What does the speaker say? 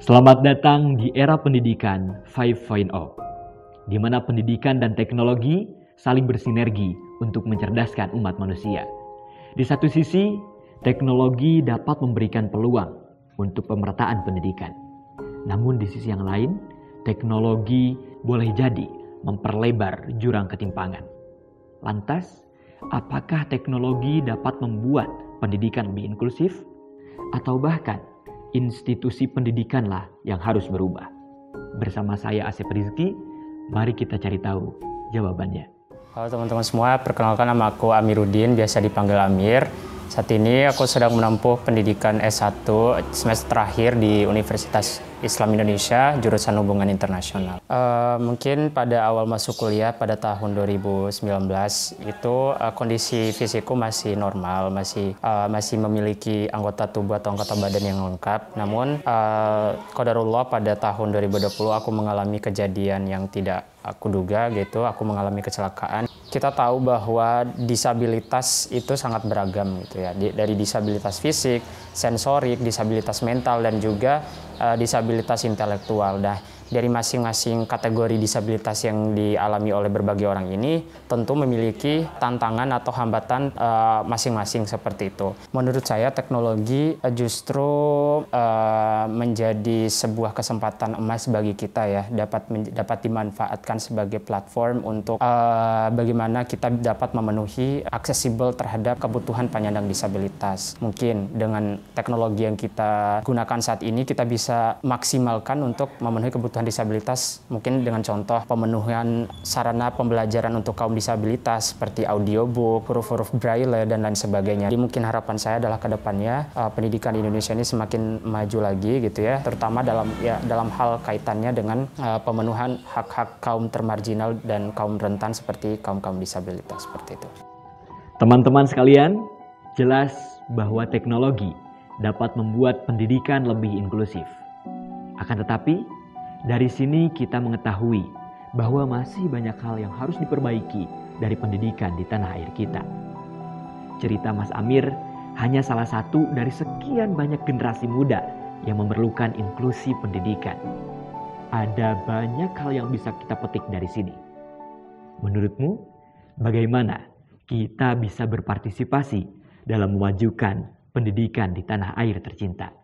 Selamat datang di era pendidikan 5.0, di mana pendidikan dan teknologi saling bersinergi untuk mencerdaskan umat manusia. Di satu sisi, teknologi dapat memberikan peluang untuk pemerataan pendidikan. Namun di sisi yang lain, teknologi boleh jadi memperlebar jurang ketimpangan. Lantas, apakah teknologi dapat membuat pendidikan lebih inklusif? Atau bahkan institusi pendidikanlah yang harus berubah? Bersama saya Asep Rizky, mari kita cari tahu jawabannya. Halo teman-teman semua, perkenalkan nama aku Amiruddin, biasa dipanggil Amir. Saat ini aku sedang menempuh pendidikan S1 semester terakhir di Universitas Islam Indonesia, jurusan Hubungan Internasional. Mungkin pada awal masuk kuliah pada tahun 2019 itu kondisi fisikku masih normal, masih memiliki anggota tubuh atau anggota badan yang lengkap. Namun qadarullah pada tahun 2020 aku mengalami kejadian yang tidak aku duga gitu, aku mengalami kecelakaan. Kita tahu bahwa disabilitas itu sangat beragam gitu ya, dari disabilitas fisik, sensorik, disabilitas mental, dan juga disabilitas intelektual. Dari masing-masing kategori disabilitas yang dialami oleh berbagai orang ini tentu memiliki tantangan atau hambatan masing-masing seperti itu. Menurut saya teknologi justru menjadi sebuah kesempatan emas bagi kita ya, dapat dimanfaatkan sebagai platform untuk bagaimana kita dapat memenuhi aksesibel terhadap kebutuhan penyandang disabilitas. Mungkin dengan teknologi yang kita gunakan saat ini kita bisa maksimalkan untuk memenuhi kebutuhan disabilitas, mungkin dengan contoh pemenuhan sarana pembelajaran untuk kaum disabilitas seperti audiobook, huruf-huruf braille, dan lain sebagainya. Jadi mungkin harapan saya adalah ke depannya pendidikan di Indonesia ini semakin maju lagi gitu ya, terutama dalam hal kaitannya dengan pemenuhan hak-hak kaum termarginal dan kaum rentan seperti kaum-kaum disabilitas seperti itu. Teman-teman sekalian, jelas bahwa teknologi dapat membuat pendidikan lebih inklusif. Akan tetapi, dari sini kita mengetahui bahwa masih banyak hal yang harus diperbaiki dari pendidikan di tanah air kita. Cerita Mas Amir hanya salah satu dari sekian banyak generasi muda yang memerlukan inklusi pendidikan. Ada banyak hal yang bisa kita petik dari sini. Menurutmu, bagaimana kita bisa berpartisipasi dalam memajukan pendidikan di tanah air tercinta?